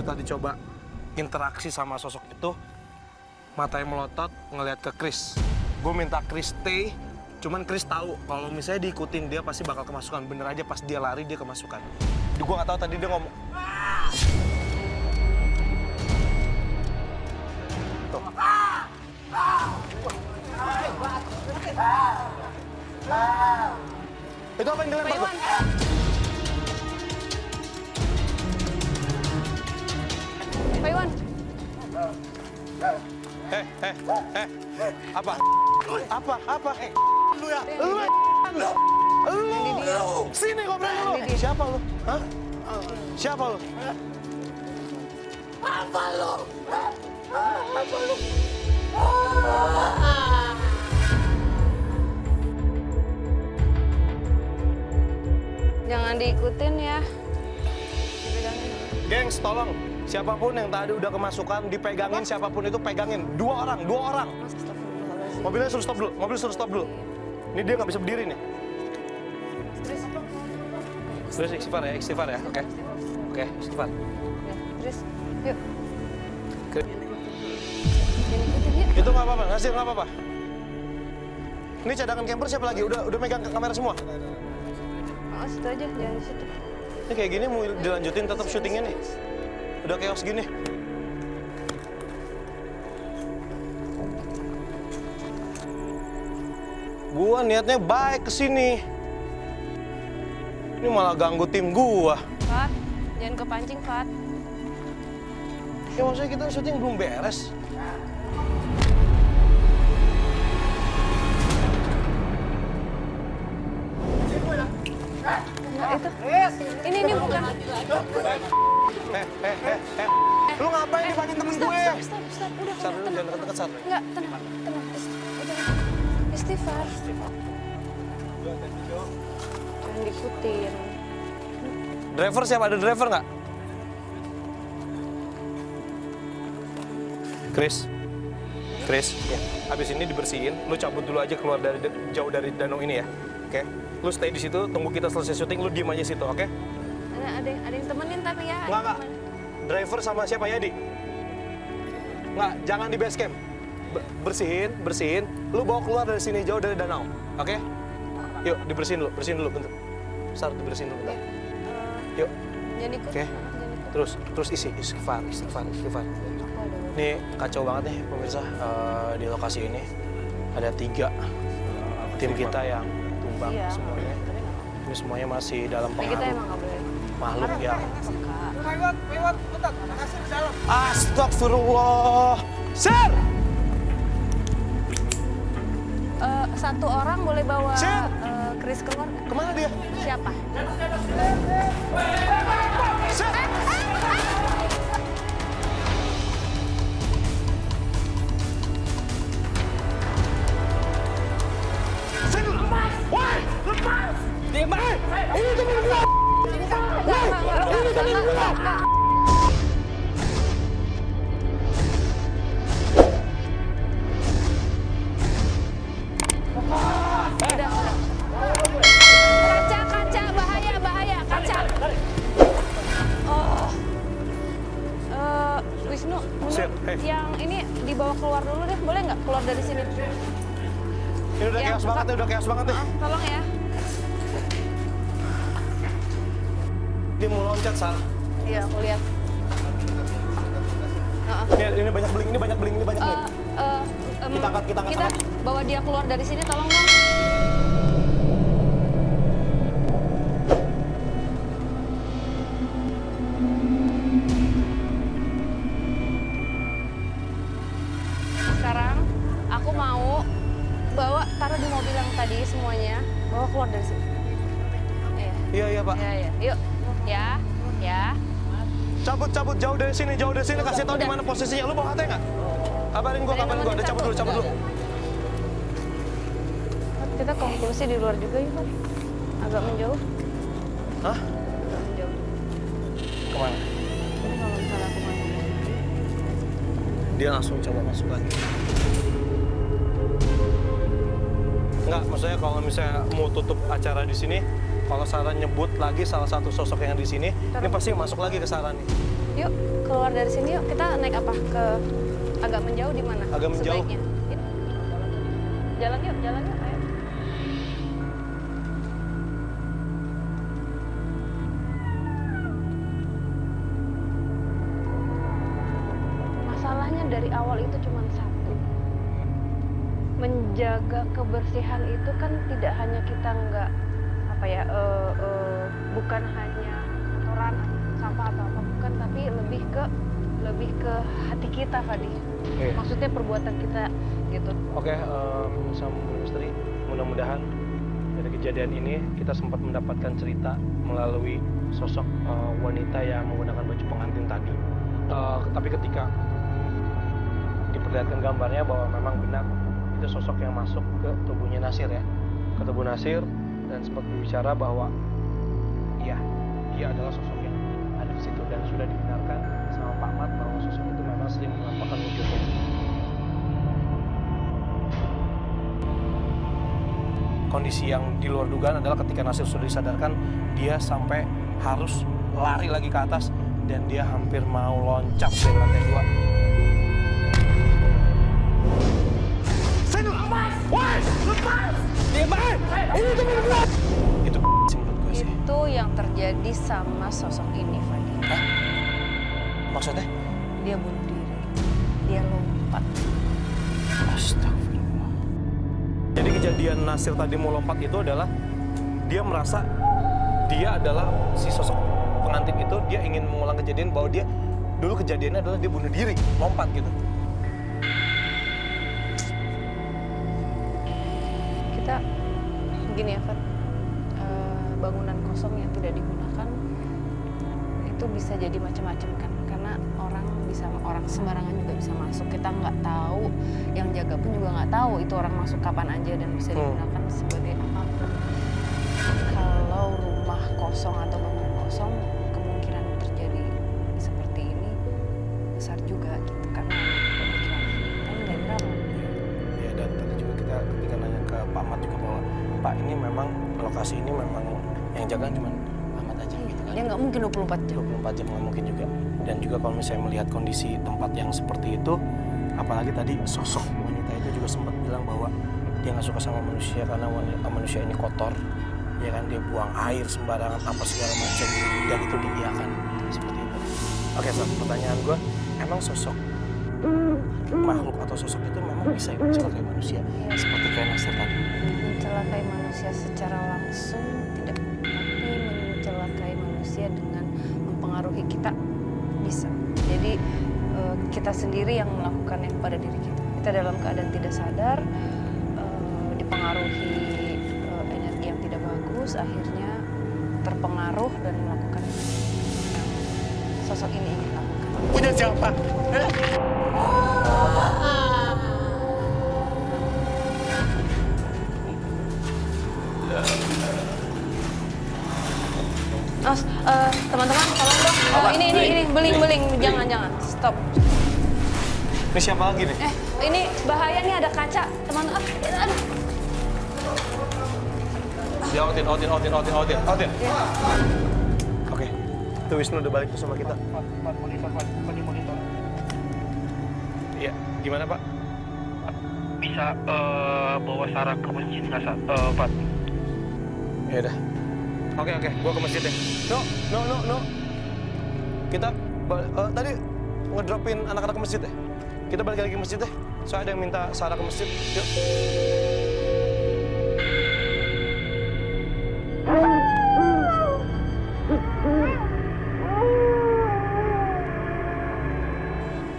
tadi coba interaksi sama sosok itu, matanya melotot ngelihat ke Chris. Gue minta Chris stay, cuman Chris tahu kalau misalnya diikutin dia pasti bakal kemasukan. Bener aja pas dia lari dia kemasukan. Gue nggak tahu tadi dia ngomong. Tuh. Itu apa yang dilempar tuh? Pak Iwan. Apa? Apa? Lu ya? Lu! Sini ngobrol lu! Siapa lu? Hah? Siapa lu? Apa lu? Jangan diikutin ya. Dipegangin. Gengs, tolong. Siapapun yang tadi udah kemasukan, dipegangin siapapun itu pegangin. Dua orang. Mas, astagfirullahaladzim. Mobilnya suruh stop dulu. Ini dia nggak bisa berdiri nih. Terus istighfar ya. Oke, istighfar. Ya, terus, yuk. Oke. Jangan ikutin yuk. Itu nggak apa-apa, Nasir nggak apa-apa. Ini cadangan camper siapa lagi? Udah megang kamera semua? Oh, situ aja, jangan di situ. Ini kayak gini mau dilanjutin tetap syutingnya nih. Udah chaos gini. Gua niatnya baik kesini. Ini malah ganggu tim gua. Fat, jangan kepancing, Fat. Ya maksudnya kita syuting belum beres. Enggak, itu. Ini bukan. Lu ngapain dipancing temen gue? Stop. Udah, Sar, lu jangan deket-deket, Sar. Enggak, tenang. Istighfar. Jangan diikutin. Driver siapa? Ada driver nggak? Chris, ya. Habis ini dibersihin, lu cabut dulu aja keluar dari jauh dari danau ini ya, oke? Lu stay di situ, tunggu kita selesai syuting, lu diem aja situ, oke? Ada yang temenin tapi ya. Enggak. Driver sama siapa Yadi? Enggak, jangan di base camp. Bersihin. Lu bawa keluar dari sini jauh dari danau, oke? Yuk, bersihin dulu bentar. Sar, dibersihin dulu bentar. Yuk. Jangan ikut. Oke. Terus isi istighfar. Ini kacau banget nih pemirsa, di lokasi ini ada 3 tim kita yang tumbang semuanya. Ini semuanya masih dalam Tapi kita pengaruh emang nggak boleh. makhluk yang Lewat, bentar, kasih di dalam. Astagfirullah. Sir! Satu orang boleh bawa Sir! Chris keluar nggak? Kemana dia? Siapa? Sir! Sir! Woi! Lepas! Dimas! Ini temen gua! Enggak. Udah. Kaca, bahaya, kaca. Oh. Wisnu, Sip, yang ini dibawa keluar dulu deh, boleh nggak keluar dari sini? Ini udah chaos banget nih, Tolong ya. Dia mau loncat, Sal. Iya, aku lihat. Ini banyak bling. Kita angkat. Kita bawa dia keluar dari sini, tolong dong. Sekarang aku mau taruh di mobil yang tadi semuanya, bawa keluar dari sini. Iya, Pak. Iya. Yuk. Ya. Cabut jauh dari sini kasih tahu di mana posisinya. Lu bawa HT nggak? Kabarin gua. Udah cabut dulu. Kita konklusi di luar juga yuk, Pak. Agak menjauh. Hah? Agak menjauh. Kemana? Ini kalau misalnya aku main. Dia langsung coba masuk lagi. Nggak, maksudnya kalau misalnya mau tutup acara di sini, kalau Sarah nyebut lagi salah satu sosok yang di sini, ini pasti masuk lagi ke Sarah nih. Yuk, keluar dari sini yuk. Kita naik apa? Ke agak menjauh di mana? Agak menjauh. Sebaiknya. Yuk. Jalan yuk, ayo. Masalahnya dari awal itu cuma satu. Menjaga kebersihan itu kan tidak hanya kita nggak bukan hanya kotoran, sampah atau apa bukan, tapi lebih ke hati kita, Fadi. Oke. Maksudnya perbuatan kita gitu. Oke, sama Misteri, mudah-mudahan dari kejadian ini kita sempat mendapatkan cerita melalui sosok wanita yang menggunakan baju pengantin tadi. Tapi ketika diperlihatkan gambarnya bahwa memang benar itu sosok yang masuk ke tubuhnya Nasir ya, ke tubuh Nasir, dan sempat berbicara bahwa iya, dia adalah sosok yang ada di situ dan sudah dibenarkan sama Pak Mat bahwa sosok itu memang sering menampakkan wujudnya. Kondisi yang di luar dugaan adalah ketika Nasir sudah disadarkan, dia sampai harus lari lagi ke atas dan dia hampir mau loncat dari lantai 2. Itu sih menurut gue sih. Itu yang terjadi sama sosok ini, Fadi. Hah? Maksudnya? Dia bunuh diri. Dia lompat. Astagfirullah. Jadi kejadian Nasir tadi mau lompat itu adalah dia merasa dia adalah si sosok pengantin itu, dia ingin mengulang kejadian bahwa dia dulu kejadiannya adalah dia bunuh diri, lompat gitu. Kita gini ya, Fat. Bangunan kosong yang tidak digunakan itu bisa jadi macam-macam kan, karena orang sembarangan juga bisa masuk. Kita nggak tahu, yang jaga pun juga nggak tahu itu orang masuk kapan aja dan bisa digunakan sebagai apapun. Kalau rumah kosong atau bangunan kosong, kemungkinan terjadi seperti ini besar juga gitu, karena pemikiran kan dari berapa? Ya, dan tadi juga kita ketika nanya ke Pak Mat juga bahwa Pak, ini memang lokasi ini memang yang jaga cuma Pak Mat aja gitu kan. Ya nggak mungkin 24 jam. 24 jam nggak mungkin juga. Dan juga kalau misalnya melihat kondisi tempat yang seperti itu, apalagi tadi sosok wanita itu juga sempat bilang bahwa dia nggak suka sama manusia karena manusia ini kotor, ya kan, dia buang air sembarangan apa segala macam, dan itu diiyakan seperti itu. Oke, Sat, pertanyaan gue, emang sosok makhluk atau sosok itu memang bisa mencelakai manusia seperti kayak Nasir tadi? Mencelakai manusia secara langsung tidak, tapi mencelakai manusia dengan mempengaruhi kita bisa. Jadi kita sendiri yang melakukannya pada diri kita. Kita dalam keadaan tidak sadar, dipengaruhi energi yang tidak bagus, akhirnya terpengaruh dan melakukan sosok ini ingin lakukan. Punya siapa? Teman-teman, tolong dong. Ini beling, jangan, stop. Ini siapa lagi nih? Ini bahaya nih, ada kaca, teman-teman. Aduh. Ya, outin. Ya. Oke, itu Wisnu udah balik tuh sama kita. Monitor. Iya, gimana Pak? Bisa bawa Sarah ke masjid nggak, Pak? Ya udah. Oke, gua ke masjid deh. No. Kita tadi ngedropin anak-anak ke masjid deh. Kita balik lagi ke masjid deh. Soalnya ada yang minta Sarah ke masjid. Yuk.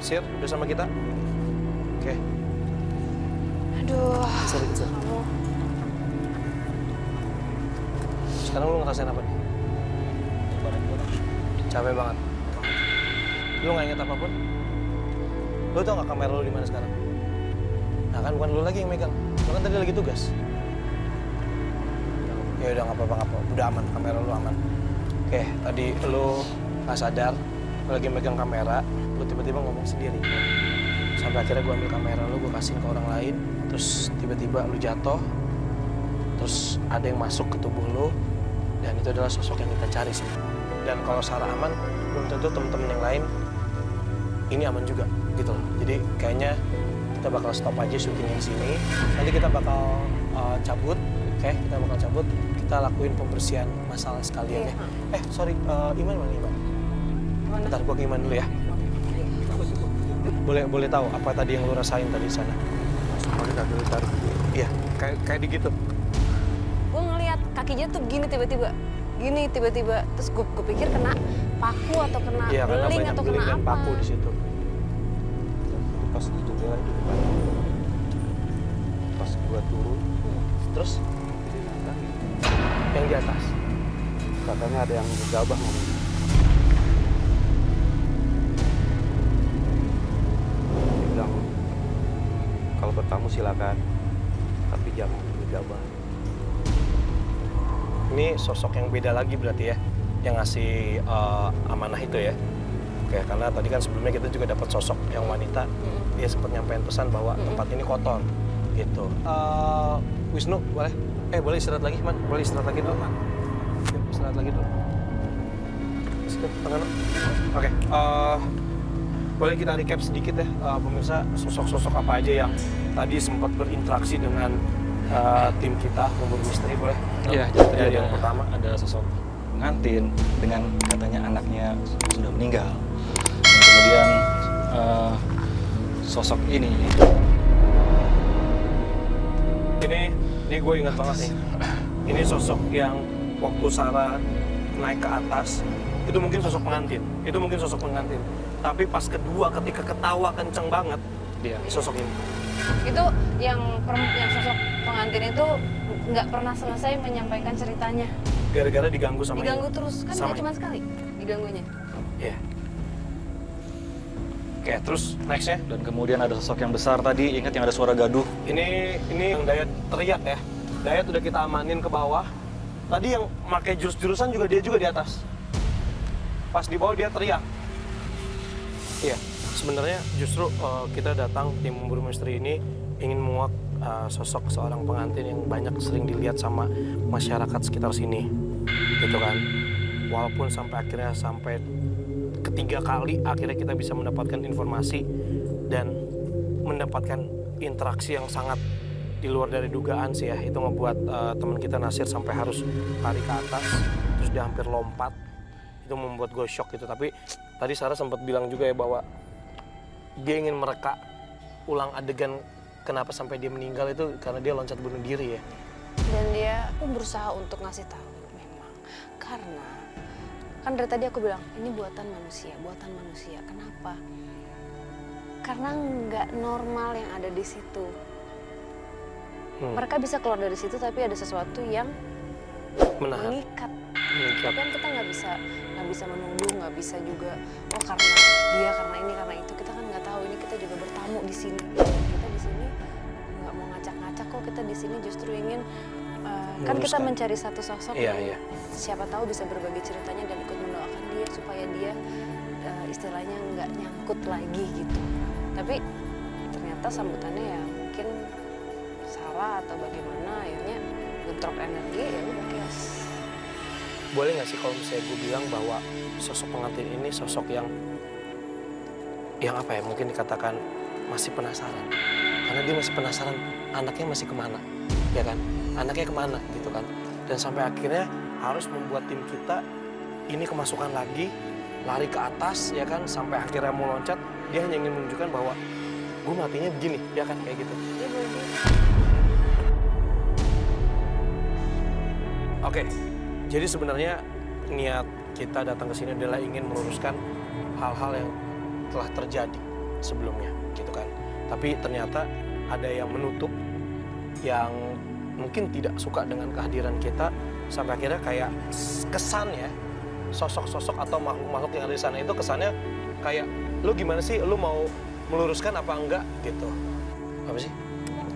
Sir, udah sama kita? Oke. Aduh. Sorry. Kamu Sekarang lu ngerasain apa nih? Capek banget. Lu nggak inget apapun? Lu tau nggak kamera lu di mana sekarang? Nah kan bukan lu lagi yang megang. Lu kan tadi lagi tugas. Ya udah nggak apa-apa. Udah aman, kamera lu aman. Oke, tadi lu nggak sadar, lu lagi megang kamera, lu tiba-tiba ngomong sendiri. Sampai akhirnya gua ambil kamera lu, gua kasihin ke orang lain, terus tiba-tiba lu jatuh, ada yang masuk ke tubuh lo, dan itu adalah sosok yang kita cari sih. Dan kalau Sarah aman, belum tentu temen-temen yang lain ini aman juga gitu loh. Jadi kayaknya kita bakal stop aja syutingnya di sini. Nanti kita bakal cabut, oke? Kita bakal cabut. Kita lakuin pembersihan masalah sekalian ya. Sorry, Iman mana Iman? Bentar, gua ke Iman dulu ya. Boleh tahu apa tadi yang lu rasain tadi di sana? Iya, kayak di gitu. Gue ngeliat kakinya tuh gini tiba-tiba, terus gue pikir kena paku atau kena Iya, karena beling banyak atau beling kena dan apa. paku di situ. Pas di jendela itu depan. Pas gua turun, Terus di belakang yang di atas. katanya ada yang gegabah ngomong. Dia bilang kalau bertamu silakan, tapi jangan gegabah. Ini sosok yang beda lagi berarti ya, yang ngasih amanah itu ya. Oke, karena tadi kan sebelumnya kita juga dapat sosok yang wanita, dia sempat nyampein pesan bahwa tempat ini kotor, gitu. Wisnu, boleh? Boleh istirahat lagi, Man. Boleh istirahat lagi dulu, Man. Yuk, istirahat lagi dulu. Sikap tangan lo. Oke, boleh kita recap sedikit ya, pemirsa, sosok-sosok apa aja yang tadi sempat berinteraksi dengan tim kita, Memburu Misteri, boleh? Iya, jadi tadi yang pertama. ada sosok pengantin dengan katanya anaknya sudah meninggal. Dan kemudian sosok ini. Ini gue ingat banget nih. Ini sosok yang waktu Sarah naik ke atas, itu mungkin sosok pengantin. Tapi pas kedua ketika ketawa kenceng banget, Dia. sosok ini. Itu yang sosok pengantin itu nggak pernah selesai menyampaikan ceritanya. Gara-gara diganggu sama Diganggu ini. terus, kan Sama nggak cuma sekali diganggunya. Iya. Oke, terus nextnya. Dan kemudian ada sosok yang besar tadi, ingat yang ada suara gaduh. Ini yang Dayat teriak ya. Dayat udah kita amanin ke bawah. Tadi yang pakai jurus-jurusan juga dia juga di atas. Pas di bawah dia teriak. Iya, sebenarnya justru kita datang tim Memburu Misteri ini ingin menguak sosok seorang pengantin yang banyak sering dilihat sama masyarakat sekitar sini, gitu kan. Walaupun sampai ketiga kali akhirnya kita bisa mendapatkan informasi dan mendapatkan interaksi yang sangat di luar dari dugaan sih ya. Itu ngebuat teman kita Nasir sampai harus lari ke atas, terus dia hampir lompat. Itu membuat gue shock gitu. Tapi tadi Sarah sempat bilang juga ya bahwa dia ingin mereka ulang adegan kenapa sampai dia meninggal itu karena dia loncat bunuh diri ya. Dan dia pun berusaha untuk ngasih tahu memang karena kan dari tadi aku bilang ini buatan manusia. Kenapa? Karena nggak normal yang ada di situ. Mereka bisa keluar dari situ tapi ada sesuatu yang Menahan. mengikat. Mengikat. Kan kita nggak bisa menuduh, nggak bisa juga karena dia, karena ini, karena itu. Kita kan nggak tahu. Ini kita juga bertamu di sini. Kita di sini nggak mau ngacak-ngacak kok. Kita di sini justru ingin kan kita mencari satu sosok yang siapa tahu bisa berbagi ceritanya dan ikut mendoakan dia supaya dia istilahnya nggak nyangkut lagi gitu. Tapi ternyata sambutannya ya mungkin salah atau bagaimana, akhirnya bentrok energi, ya udah chaos. Boleh nggak sih kalau misalnya gue bilang bahwa sosok pengantin ini sosok yang apa ya, mungkin dikatakan masih penasaran. Karena dia masih penasaran anaknya masih kemana, ya kan? Anaknya kemana gitu kan. Dan sampai akhirnya harus membuat tim kita ini kemasukan lagi, lari ke atas ya kan, sampai akhirnya mau loncat, dia hanya ingin menunjukkan bahwa gue matinya begini, ya kan, kayak gitu. Oke, jadi sebenarnya niat kita datang ke sini adalah ingin meluruskan hal-hal yang telah terjadi sebelumnya, gitu kan. Tapi ternyata ada yang menutup, yang mungkin tidak suka dengan kehadiran kita, sampai akhirnya kayak kesannya sosok-sosok atau makhluk-makhluk yang ada di sana itu kesannya kayak, lu gimana sih, lu mau meluruskan apa enggak gitu. Apa sih?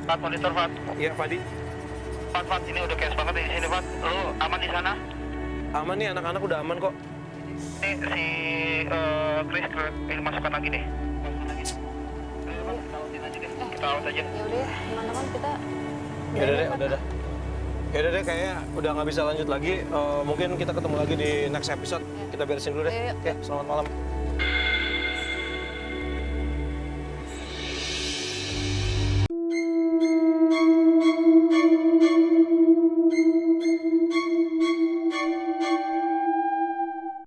Fat, monitor Fat. Iya, Fadi. Fat, ini udah chaos banget di sini Fat. Lu aman di sana? Aman nih, anak-anak udah aman kok. Nih si Chris ini masukkan lagi deh. Kita out aja. Ya udah ya, teman-teman kita. Ya udah deh, udah. Ya udah deh, kayaknya udah nggak bisa lanjut lagi. Mungkin kita ketemu lagi di next episode. Kita beresin dulu deh. Iya, iya. Oke, selamat malam.